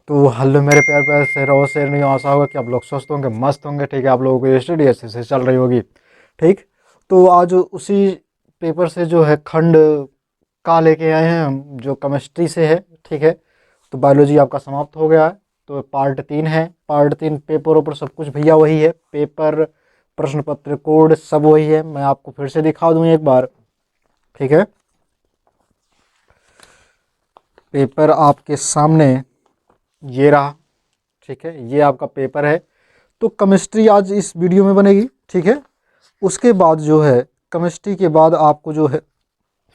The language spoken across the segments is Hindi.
तो हेलो मेरे प्यार प्यार शेरों शेर नहीं, आशा होगा कि आप लोग स्वस्थ होंगे, मस्त होंगे। ठीक है, आप लोगों की स्टडी अच्छे से चल रही होगी। ठीक, तो आज उसी पेपर से जो है खंड का लेके आए हैं हम, जो केमिस्ट्री से है। ठीक है, तो बायोलॉजी आपका समाप्त हो गया है, तो पार्ट 3 है। पार्ट 3 पेपर ऊपर सब कुछ भैया वही है, पेपर प्रश्न पत्र कोड सब वही है। मैं आपको फिर से दिखा दूँ एक बार। ठीक है, पेपर आपके सामने ये रहा। ठीक है, ये आपका पेपर है। तो केमिस्ट्री आज इस वीडियो में बनेगी। ठीक है, उसके बाद जो है केमिस्ट्री के बाद आपको जो है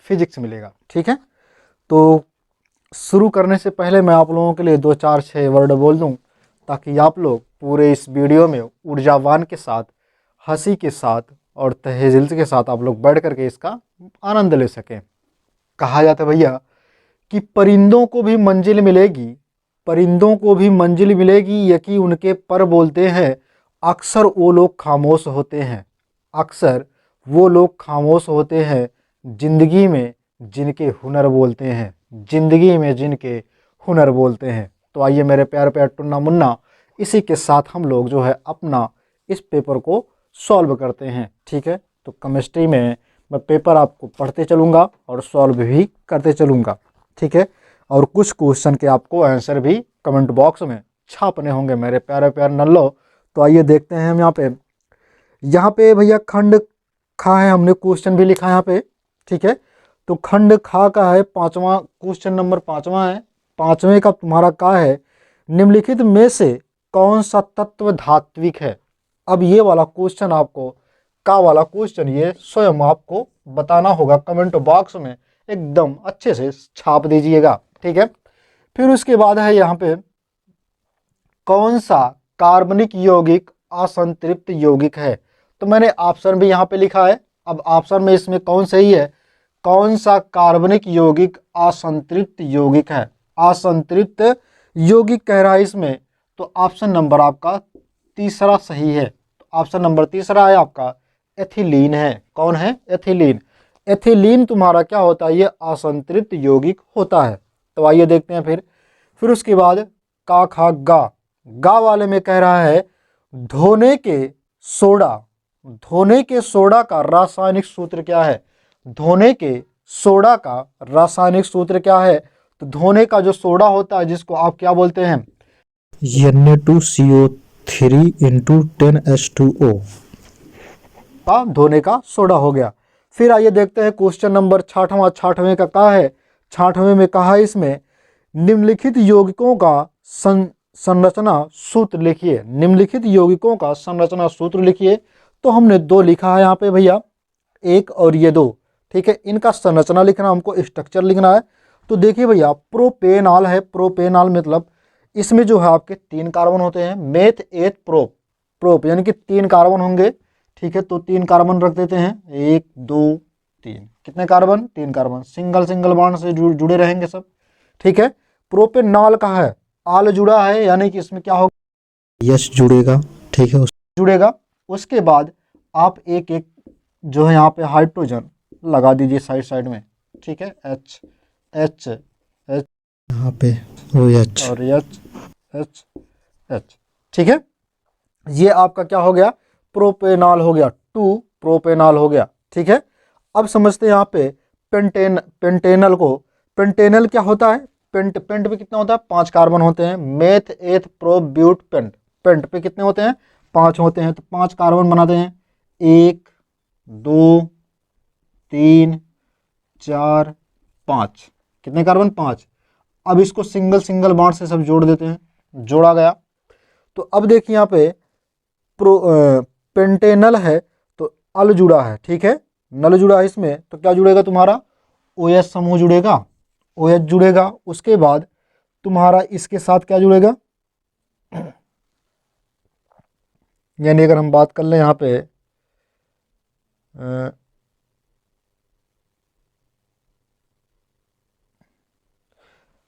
फिजिक्स मिलेगा। ठीक है, तो शुरू करने से पहले मैं आप लोगों के लिए 2 4 6 वर्ड बोल दूं, ताकि आप लोग पूरे इस वीडियो में ऊर्जावान के साथ, हंसी के साथ और तहेदिल के साथ आप लोग बैठ करके इसका आनंद ले सकें। कहा जाता है भैया कि परिंदों को भी मंजिल मिलेगी, परिंदों को भी मंजिल मिलेगी, यकी उनके पर बोलते हैं। अक्सर वो लोग खामोश होते हैं, अक्सर वो लोग खामोश होते हैं, जिंदगी में जिनके हुनर बोलते हैं, जिंदगी में जिनके हुनर बोलते हैं। तो आइए मेरे प्यार प्यार टुन्ना मुन्ना, इसी के साथ हम लोग जो है अपना इस पेपर को सॉल्व करते हैं। ठीक है, तो केमिस्ट्री में मैं पेपर आपको पढ़ते चलूँगा और सॉल्व भी करते चलूँगा। ठीक है, और कुछ क्वेश्चन के आपको आंसर भी कमेंट बॉक्स में छापने होंगे मेरे प्यारे प्यार नल्लो। तो आइए देखते हैं हम यहाँ पे भैया खंड खा है, हमने क्वेश्चन भी लिखा है यहाँ पे। ठीक है, तो खंड खा का है 5वां क्वेश्चन, नंबर 5वां है। 5वें का तुम्हारा का है, निम्नलिखित में से कौन सा तत्व धात्विक है। अब ये वाला क्वेश्चन आपको, का वाला क्वेश्चन ये स्वयं आपको बताना होगा कमेंट बॉक्स में, एकदम अच्छे से छाप दीजिएगा। ठीक है, फिर उसके बाद है यहाँ पे कौन सा कार्बनिक यौगिक असंतृप्त यौगिक है। तो मैंने ऑप्शन भी यहाँ पे लिखा है। अब ऑप्शन में इसमें कौन सही है, कौन सा कार्बनिक यौगिक असंतृप्त यौगिक है, असंतृप्त यौगिक कह रहा है इसमें। तो ऑप्शन नंबर आपका तीसरा सही है। तो ऑप्शन नंबर तीसरा है आपका एथिलीन है। कौन है, एथिलीन। एथिलीन तुम्हारा क्या होता है, ये असंतृप्त यौगिक होता है। तो आइए देखते हैं फिर उसके बाद का खा गा, गा वाले में कह रहा है धोने के सोडा, धोने के सोडा का रासायनिक सूत्र क्या है। धोने के सोडा का रासायनिक सूत्र क्या है। तो धोने का जो सोडा होता है जिसको आप क्या बोलते हैं, Na2CO3 इंटू 10H2O का धोने का सोडा हो गया। फिर आइए देखते हैं क्वेश्चन नंबर 6वां। 6वें का है, 6वें में कहा है इसमें निम्नलिखित यौगिकों का संरचना सूत्र लिखिए। निम्नलिखित यौगिकों का संरचना सूत्र लिखिए। तो हमने 2 लिखा है यहाँ पे भैया, 1 और ये 2। ठीक है, इनका संरचना लिखना, हमको स्ट्रक्चर लिखना है। तो देखिए भैया प्रोपेनॉल है, प्रोपेनॉल मतलब इसमें जो है आपके 3 कार्बन होते हैं, मेथ एथ प्रोप, प्रोप यानी कि 3 कार्बन होंगे। ठीक है, तो 3 कार्बन रख देते हैं, 1 2 3। कितने carbon, 3 carbon, single single bond से जुड़े रहेंगे सब। ठीक है, प्रोपेनॉल का है, आल जुड़ा है यानी कि इसमें क्या होगा, यश जुड़ेगा। ठीक है, जुड़ेगा। उसके बाद आप एक एक जो है यहाँ पे हाइड्रोजन लगा दीजिए साइड साइड में। ठीक है, एच एच एच यहाँ पे ओ एच और एच एच एच। ठीक है, ये आपका क्या हो गया, प्रोपेनॉल हो गया, 2 प्रोपेनॉल हो गया। ठीक है, अब समझते हैं यहाँ पे पेंटेनल को। पेंटेनल क्या होता है, पेंट पे कितना होता है, 5 कार्बन होते हैं। मेथ एथ प्रोप ब्यूट पेंट पे कितने होते हैं, 5 होते हैं। तो 5 कार्बन बनाते हैं, 1 2 3 4 5। कितने कार्बन, 5। अब इसको सिंगल सिंगल बॉन्ड से सब जोड़ देते हैं, जोड़ा गया। तो अब देखिए यहाँ पे पेंटेनल है तो अल जुड़ा है। ठीक है, नल जुड़ा है इसमें, तो क्या जुड़ेगा तुम्हारा, OH समूह जुड़ेगा, OH जुड़ेगा। उसके बाद तुम्हारा इसके साथ क्या जुड़ेगा, यानी अगर हम बात कर लें यहाँ पे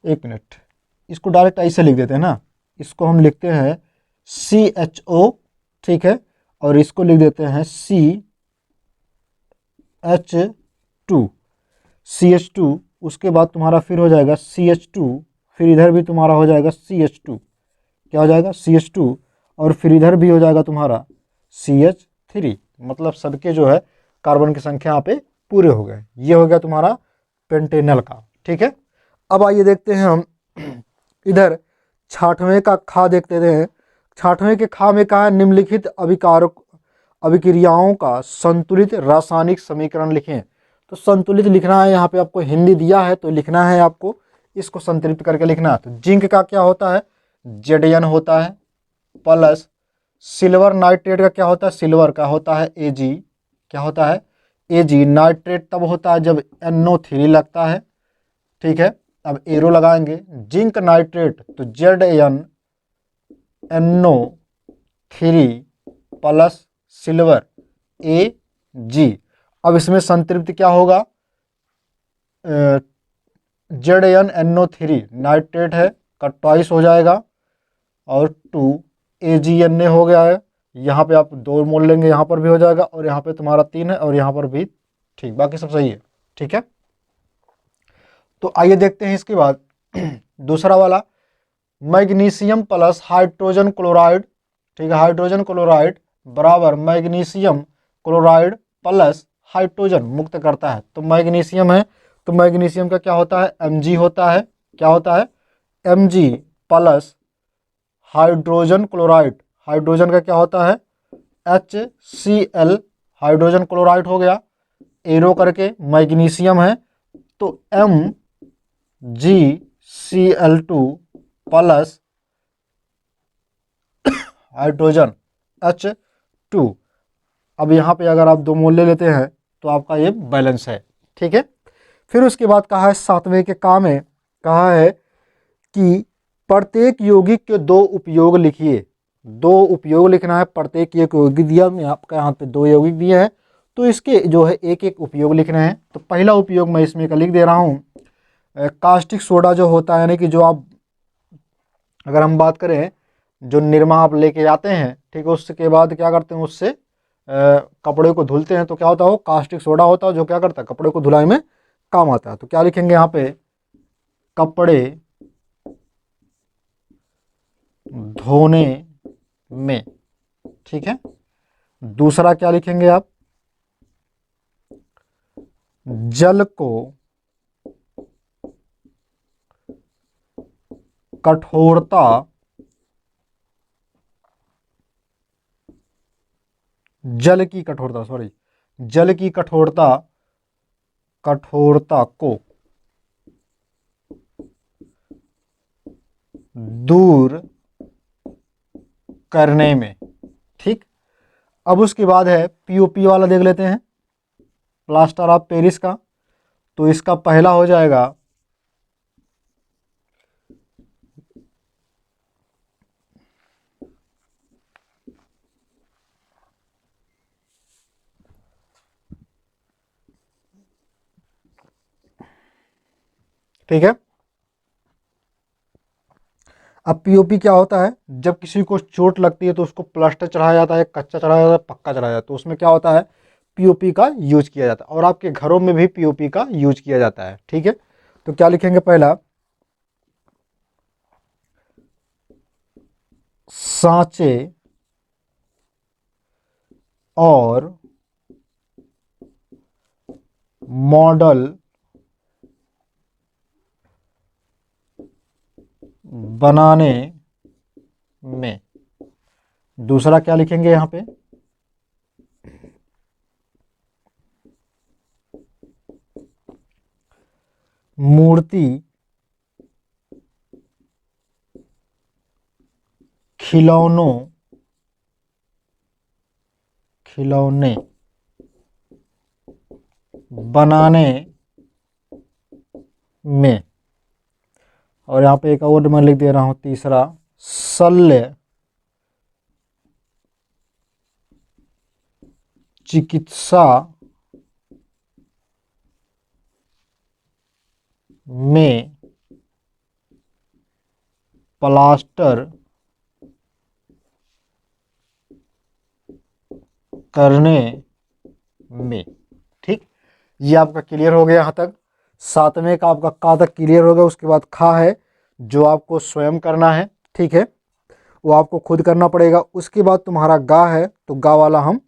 एक मिनट, इसको डायरेक्ट ऐसे लिख देते हैं ना, इसको हम लिखते हैं CHO। ठीक है, और इसको लिख देते हैं CH2, CH2। उसके बाद तुम्हारा फिर हो जाएगा CH2 फिर इधर भी तुम्हारा हो जाएगा CH2, क्या हो जाएगा CH2, और फिर इधर भी हो जाएगा तुम्हारा CH3। मतलब सबके जो है कार्बन की संख्या यहाँ पे पूरे हो गए। ये हो गया तुम्हारा पेंटेनल का, ठीक है। अब आइए देखते हैं हम इधर 6ठवें का खा देखते हैं। 6ठवें के खा में कहा है निम्नलिखित अभिक्रियाओं का संतुलित रासायनिक समीकरण लिखें। तो संतुलित लिखना है, यहाँ पे आपको हिंदी दिया है तो लिखना है आपको, इसको संतुलित करके लिखना है। तो जिंक का क्या होता है Zn होता है, प्लस सिल्वर नाइट्रेट का क्या होता है, सिल्वर का होता है Ag, क्या होता है Ag। नाइट्रेट तब होता है जब NO3 लगता है, ठीक है। अब एरो लगाएंगे, जिंक नाइट्रेट तो ZnNO3 प्लस सिल्वर Ag। अब इसमें संतृप्ति क्या होगा, ZnNO3 नाइट्रेट है का ट्वाइस हो जाएगा और 2 AgNA हो गया है। यहाँ पे आप 2 मोल लेंगे, यहाँ पर भी हो जाएगा और यहाँ पे तुम्हारा 3 है और यहाँ पर भी, ठीक, बाकी सब सही है, ठीक है। तो आइए देखते हैं इसके बाद दूसरा वाला मैग्नीशियम प्लस हाइड्रोजन क्लोराइड, ठीक है। हाइड्रोजन क्लोराइड बराबर मैग्नीशियम क्लोराइड प्लस हाइड्रोजन मुक्त करता है। तो मैग्नीशियम है तो मैग्नीशियम का क्या होता है Mg होता है, क्या होता है Mg plus hydrogen chloride, hydrogen का क्या होता है HCl, हाइड्रोजन क्लोराइड हो गया, एरो करके मैग्नीशियम है तो MgCl2 प्लस हाइड्रोजन H2। अब यहाँ पे अगर आप 2 मोल ले लेते हैं तो आपका ये बैलेंस है, ठीक है। फिर उसके बाद कहा है 7वें के काम में कहा है कि प्रत्येक यौगिक के 2 उपयोग लिखिए। 2 उपयोग लिखना है, प्रत्येक एक यौगिक दिया, मैं आपका यहाँ पे 2 यौगिक दिए हैं तो इसके जो है एक एक उपयोग लिखना है। तो पहला उपयोग मैं इसमें का लिख दे रहा हूँ, कास्टिक सोडा जो होता है, यानी कि जो आप अगर हम बात करें जो निरमा आप लेके जाते हैं, ठीक है, उसके बाद क्या करते हैं उससे कपड़े को धुलते हैं तो क्या होता है वो कास्टिक सोडा होता है जो क्या करता है कपड़े को धुलाई में काम आता है। तो क्या लिखेंगे यहाँ पे कपड़े धोने में, ठीक है। दूसरा क्या लिखेंगे आप, जल को कठोरता जल की कठोरता को दूर करने में, ठीक। अब उसके बाद है पीओपी वाला देख लेते हैं, प्लास्टर ऑफ पेरिस का। तो इसका पहला हो जाएगा ठीक है। अब पीओपी क्या होता है, जब किसी को चोट लगती है तो उसको प्लास्टर चढ़ाया जाता है, कच्चा चढ़ाया जाता है, पक्का चढ़ाया जाता है, तो उसमें क्या होता है पीओपी का यूज किया जाता है और आपके घरों में भी पीओपी का यूज किया जाता है, ठीक है। तो क्या लिखेंगे पहला, सांचे और मॉडल बनाने में। दूसरा क्या लिखेंगे यहां पे, मूर्ति खिलौने बनाने में। और यहाँ पे एक और मैं लिख दे रहा हूँ तीसरा, शल्य चिकित्सा में प्लास्टर करने में, ठीक। ये आपका क्लियर हो गया यहाँ तक, 7वें का आपका का तक क्लियर हो गया। उसके बाद खा है जो आपको स्वयं करना है, ठीक है, वो आपको खुद करना पड़ेगा। उसके बाद तुम्हारा गा है तो गा वाला हम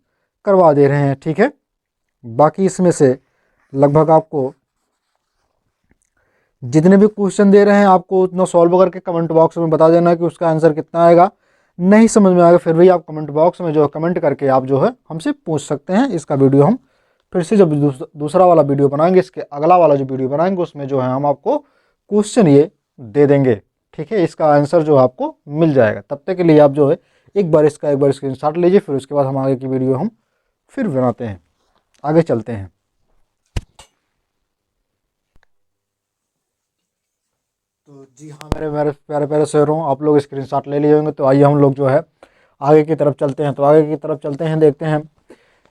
करवा दे रहे हैं, ठीक है। बाकी इसमें से लगभग आपको जितने भी क्वेश्चन दे रहे हैं आपको उतना सॉल्व करके कमेंट बॉक्स में बता देना कि उसका आंसर कितना आएगा। नहीं समझ में आएगा फिर भी आप कमेंट बॉक्स में जो है कमेंट करके आप जो है हमसे पूछ सकते हैं। इसका वीडियो हम फिर से जब दूसरा वाला वीडियो बनाएंगे, इसके अगला वाला जो वीडियो बनाएंगे उसमें जो है हम आपको क्वेश्चन ये दे देंगे, ठीक है। इसका आंसर जो आपको मिल जाएगा। तब तक के लिए आप जो है एक बार स्क्रीनशॉट लीजिए, फिर उसके बाद हम आगे की वीडियो हम फिर बनाते हैं, आगे चलते हैं। तो जी हाँ मेरे मेरे प्यारे प्यारे शहरों, आप लोग स्क्रीनशॉट ले लिए होंगे। तो आइए हम लोग जो है आगे की तरफ चलते हैं। तो आगे की तरफ चलते हैं, देखते हैं।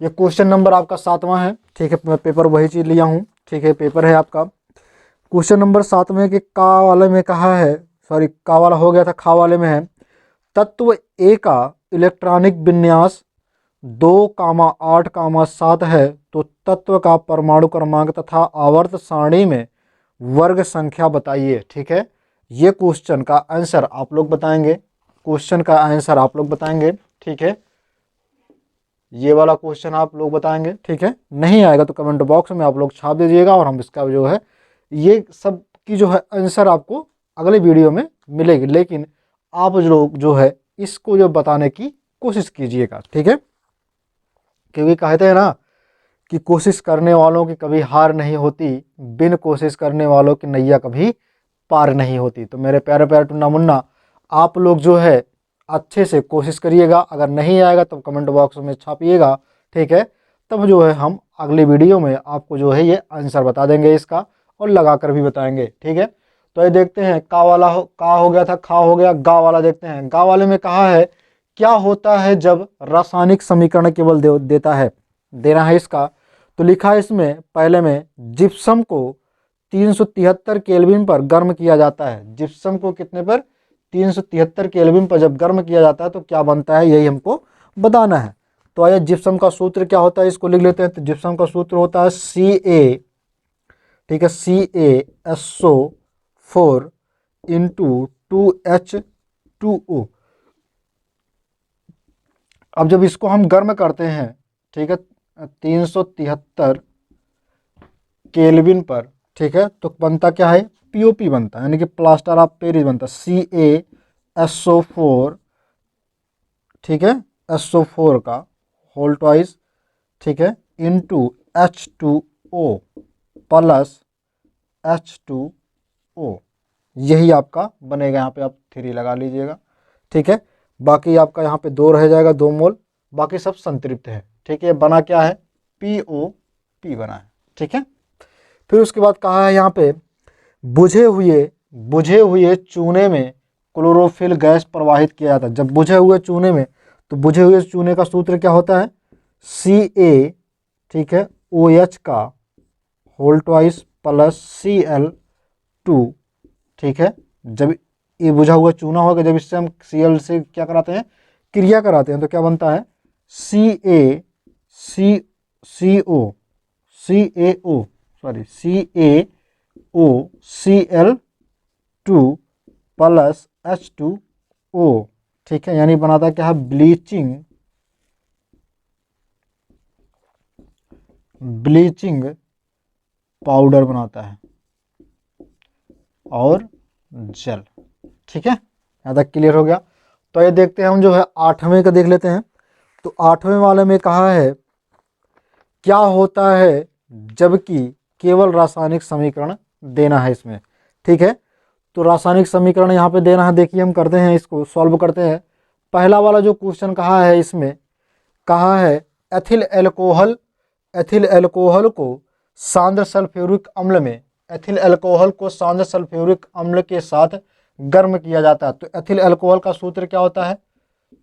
ये क्वेश्चन नंबर आपका 7वां है, ठीक है। मैं पेपर वही चीज़ लिया हूँ, ठीक है। पेपर है आपका क्वेश्चन नंबर 7 में कि का वाले में कहा है, सॉरी का वाला हो गया था, खा वाले में है तत्व ए का इलेक्ट्रॉनिक विन्यास 2,8,7 है तो तत्व का परमाणु क्रमांक तथा आवर्त सारणी में वर्ग संख्या बताइए, ठीक है। ये क्वेश्चन का आंसर आप लोग बताएंगे, क्वेश्चन का आंसर आप लोग बताएंगे, ठीक है। ये वाला क्वेश्चन आप लोग बताएंगे, ठीक है। नहीं आएगा तो कमेंट बॉक्स में आप लोग छाप दीजिएगा और हम इसका जो है ये सब की जो है आंसर आपको अगले वीडियो में मिलेगी। लेकिन आप लोग जो है इसको जो बताने की कोशिश कीजिएगा, ठीक है। क्योंकि कहते हैं ना कि कोशिश करने वालों की कभी हार नहीं होती, बिन कोशिश करने वालों की नैया कभी पार नहीं होती। तो मेरे प्यारे प्यारे टुन्ना मुन्ना, आप लोग जो है अच्छे से कोशिश करिएगा। अगर नहीं आएगा तो कमेंट बॉक्स में छापिएगा, ठीक है। तब जो है हम अगली वीडियो में आपको जो है ये आंसर बता देंगे इसका, और लगा कर भी बताएंगे, ठीक है। तो ये देखते हैं, का हो गया था, खा हो गया, गा वाला देखते हैं। गा वाले में कहा है क्या होता है जब रासायनिक समीकरण केवल देता है, देना है इसका। तो लिखा है इसमें पहले में जिप्सम को 373 केल्विन पर गर्म किया जाता है। जिप्सम को कितने पर? 373 केल्विन पर जब गर्म किया जाता है तो क्या बनता है, यही हमको बताना है। तो आइए जिप्सम का सूत्र क्या होता है इसको लिख लेते हैं। तो जिप्सम का सूत्र होता है Ca, ठीक है, CaSO4 इंटू 2H2O। अब जब इसको हम गर्म करते हैं, ठीक है, 373 केल्विन पर, ठीक है, तो बनता क्या है, पीओपी बनता है, यानी कि प्लास्टर ऑफ पेरिस बनता है, CaSO4, ठीक है, SO4 का होल ट्वाइस, ठीक है, इंटू H2O प्लस H2O, यही आपका बनेगा। यहाँ पे आप 3 लगा लीजिएगा, ठीक है। बाकी आपका यहाँ पे 2 रह जाएगा, 2 मोल, बाकी सब संतृप्त है, ठीक है। बना क्या है, POP बना है, ठीक है। फिर उसके बाद कहा है यहाँ पे बुझे हुए चूने में क्लोरोफिल गैस प्रवाहित किया जाता है। जब बुझे हुए चूने में, तो बुझे हुए चूने का सूत्र क्या होता है, Ca, ठीक है, OH का होल ट्वाइस प्लस Cl2, ठीक है। जब ये बुझा हुआ चूना होगा, जब इससे हम Cl से क्या कराते हैं, क्रिया कराते हैं, तो क्या बनता है, CaCO प्लस H2O, ठीक है। यानी बनाता क्या है, ब्लीचिंग पाउडर बनाता है और जल, ठीक है। यहाँ तक क्लियर हो गया। तो ये देखते हैं हम जो है 8वें का देख लेते हैं। तो 8वें वाले में कहा है क्या होता है जबकि केवल रासायनिक समीकरण देना है इसमें, ठीक है। तो रासायनिक समीकरण यहाँ पे देना है, देखिए हम करते हैं, इसको सॉल्व करते हैं। पहला वाला जो क्वेश्चन कहा है इसमें कहा है एथिल एल्कोहल को सांद्र सल्फ्यूरिक अम्ल में, एथिल एल्कोहल को सांद्र सल्फ्यूरिक अम्ल के साथ गर्म किया जाता है। तो एथिल एल्कोहल का सूत्र क्या होता है,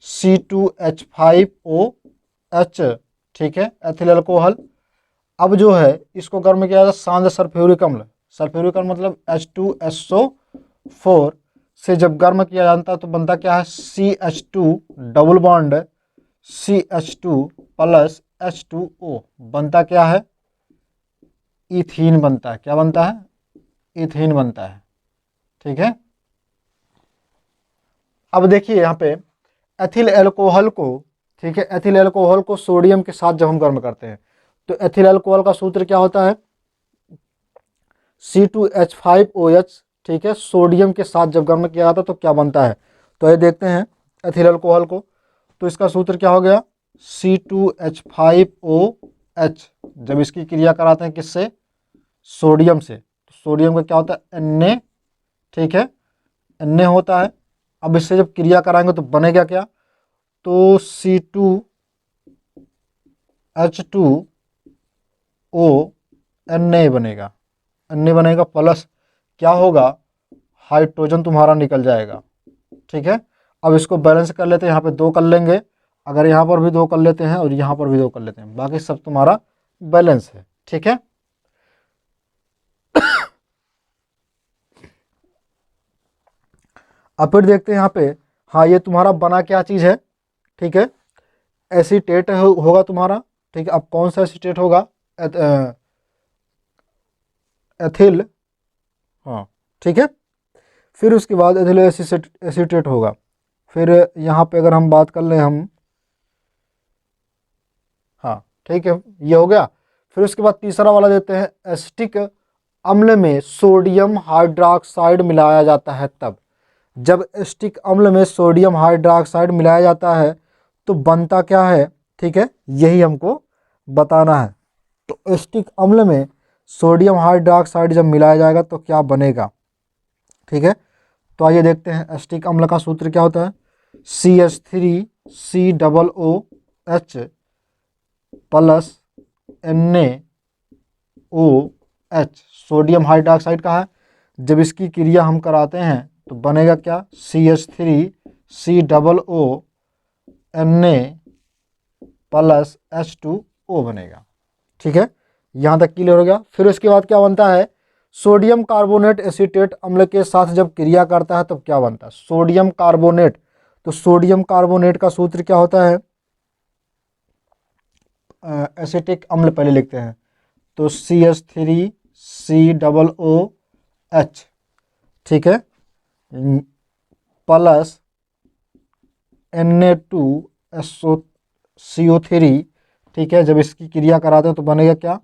C2H5OH, ठीक है, एथिल एल्कोहल। अब जो है इसको गर्म किया जाता है सांद्र सल्फ्यूरिक अम्ल, सल्फ्यूरिक अम्ल मतलब H2SO4 से जब गर्म किया जाता है तो बनता क्या है, CH2 double bond CH2 plus H2O, बनता क्या है, इथीन बनता है। क्या बनता है, इथीन बनता है, ठीक है। अब देखिए यहाँ पे एथिल एल्कोहल को, ठीक है, एथिल एल्कोहल को सोडियम के साथ जब हम गर्म करते हैं तो एथिल एल्कोहल का सूत्र क्या होता है, C2H5OH, ठीक है। सोडियम के साथ जब गर्म किया जाता है तो क्या बनता है, तो ये देखते हैं एथिल अल्कोहल को, तो इसका सूत्र क्या हो गया, C2H5OH। जब इसकी क्रिया कराते हैं किससे, सोडियम से, तो सोडियम का क्या होता है Na, ठीक है, Na होता है। अब इससे जब क्रिया कराएंगे तो बनेगा क्या, तो C2H2O Na बनेगा, Na बनेगा, प्लस क्या होगा, हाइड्रोजन तुम्हारा निकल जाएगा, ठीक है। अब इसको बैलेंस कर लेते हैं, यहाँ पे 2 कर लेंगे, अगर यहाँ पर भी 2 कर लेते हैं और यहाँ पर भी 2 कर लेते हैं, बाकी सब तुम्हारा बैलेंस है, ठीक है। अब फिर देखते हैं यहाँ पे, हाँ ये तुम्हारा बना क्या चीज़ है, ठीक है, एसीटेट होगा तुम्हारा, ठीक है। अब कौन सा एसीटेट होगा, एथिल, हाँ ठीक है। फिर उसके बाद एथिल एसीटेट होगा। फिर यहाँ पे अगर हम बात कर लें हम, हाँ ठीक है, ये हो गया। फिर उसके बाद तीसरा वाला देते हैं, एसिटिक अम्ल में सोडियम हाइड्रोक्साइड मिलाया जाता है तब। जब एसिटिक अम्ल में सोडियम हाइड्रोक्साइड मिलाया जाता है तो बनता क्या है, ठीक है, यही हमको बताना है। तो एसिटिक अम्ल में सोडियम हाइड्रोक्साइड जब मिलाया जाएगा तो क्या बनेगा, ठीक है। तो आइए देखते हैं, एसिटिक अम्ल का सूत्र क्या होता है, CH3COOH plus NaOH। Sodium hydroxide का है, जब इसकी क्रिया हम कराते हैं तो बनेगा क्या, CH3COO Na प्लस H2O बनेगा, ठीक है। यहाँ तक क्लियर हो गया। फिर उसके बाद क्या बनता है, सोडियम कार्बोनेट एसीटेट अम्ल के साथ जब क्रिया करता है तब क्या बनता है, सोडियम कार्बोनेट। तो सोडियम कार्बोनेट का सूत्र क्या होता है, एसिटिक अम्ल पहले लिखते हैं, तो CH3COOH, ठीक है, प्लस Na2SO3, ठीक है। जब इसकी क्रिया कराते हैं तो बनेगा क्या,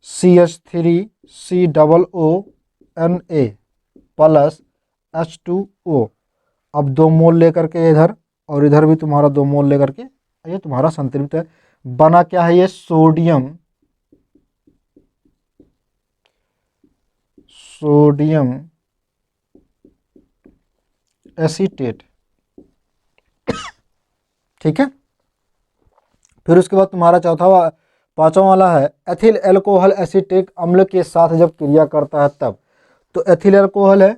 CH3COONA प्लस H2O। अब 2 मोल लेकर के इधर और इधर भी तुम्हारा 2 मोल लेकर के, ये तुम्हारा संतृप्त है। बना क्या है, ये सोडियम एसीटेट, ठीक है। फिर उसके बाद तुम्हारा पांचवा वाला है, एथिल एल्कोहल एसीटिक अम्ल के साथ जब क्रिया करता है तब। तो एथिल एल्कोहल है,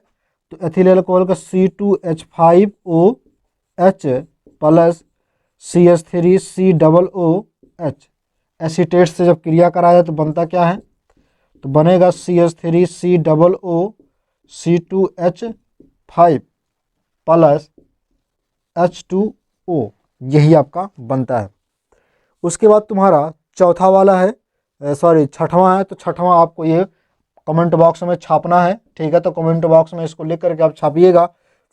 तो एथिल एल्कोहल का C2H5OH प्लस CH3COOH। एसीटेट से जब क्रिया कराया जाए तो बनता क्या है, तो बनेगा CH3COO C2H5 प्लस H2O, यही आपका बनता है। उसके बाद तुम्हारा चौथा वाला है, सॉरी छठवां है, तो छठवां आपको ये कमेंट बॉक्स में छापना है, ठीक है। तो कमेंट बॉक्स में इसको लिख करके आप छापिएगा।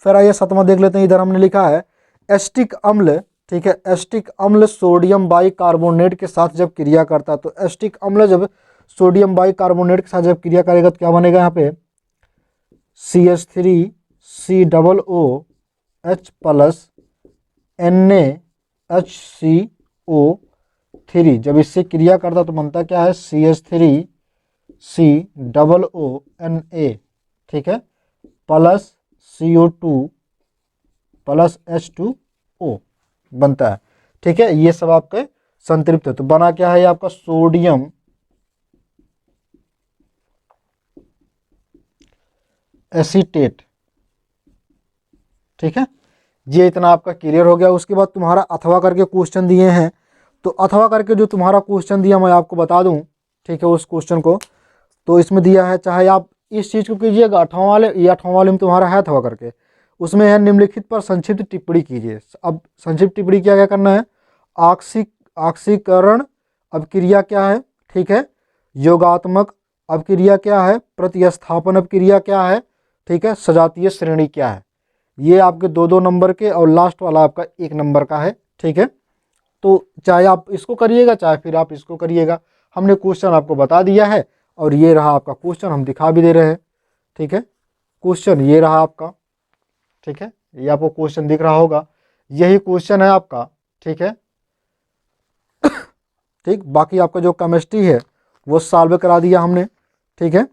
फिर आइए सातवां देख लेते हैं, इधर हमने लिखा है एसिटिक अम्ल, ठीक है। एसिटिक अम्ल सोडियम बाइकार्बोनेट के साथ जब क्रिया करता है, तो एसिटिक अम्ल जब सोडियम बाइकार्बोनेट के साथ जब क्रिया करेगा तो क्या बनेगा, यहाँ पे CH3COOH प्लस NaHCO3। जब इससे क्रिया करता तो बनता क्या है, CH3COONA, ठीक है, प्लस CO2 प्लस H2O बनता है, ठीक है। ये सब आपके संतृप्त है। तो बना क्या है, आपका सोडियम एसीटेट, ठीक है। ये इतना आपका क्लियर हो गया। उसके बाद तुम्हारा अथवा करके क्वेश्चन दिए हैं, तो अथवा करके जो तुम्हारा क्वेश्चन दिया मैं आपको बता दूं, ठीक है, उस क्वेश्चन को। तो इसमें दिया है, चाहे आप इस चीज़ को कीजिएगा 8वां वाले या 8वां वाले में तुम्हारा है अथवा करके, उसमें है निम्नलिखित पर संक्षिप्त टिप्पणी कीजिए। अब संक्षिप्त टिप्पणी क्या क्या करना है, ऑक्सीकरण अपक्रिया क्या है, ठीक है, योगात्मक अपक्रिया क्या है, प्रतिस्थापन अपक्रिया क्या है, ठीक है, सजातीय श्रेणी क्या है, ये आपके 2-2 नंबर के और लास्ट वाला आपका 1 नंबर का है, ठीक है। तो चाहे आप इसको करिएगा चाहे फिर आप इसको करिएगा, हमने क्वेश्चन आपको बता दिया है और ये रहा आपका क्वेश्चन, हम दिखा भी दे रहे हैं, ठीक है। क्वेश्चन ये रहा आपका, ठीक है, ये आपको क्वेश्चन दिख रहा होगा, यही क्वेश्चन है आपका, ठीक है। ठीक, बाकी आपका जो केमिस्ट्री है वो सॉल्व करा दिया हमने, ठीक है।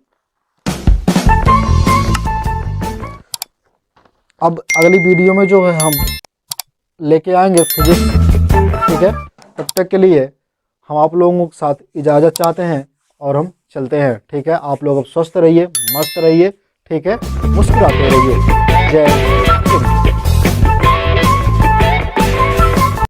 अब अगली वीडियो में जो है हम लेके आएंगे फिजिक्स, ठीक है। तब तक के लिए हम आप लोगों के साथ इजाज़त चाहते हैं और हम चलते हैं, ठीक है। आप लोग अब स्वस्थ रहिए, मस्त रहिए, ठीक है, मुस्कुराते रहिए। जय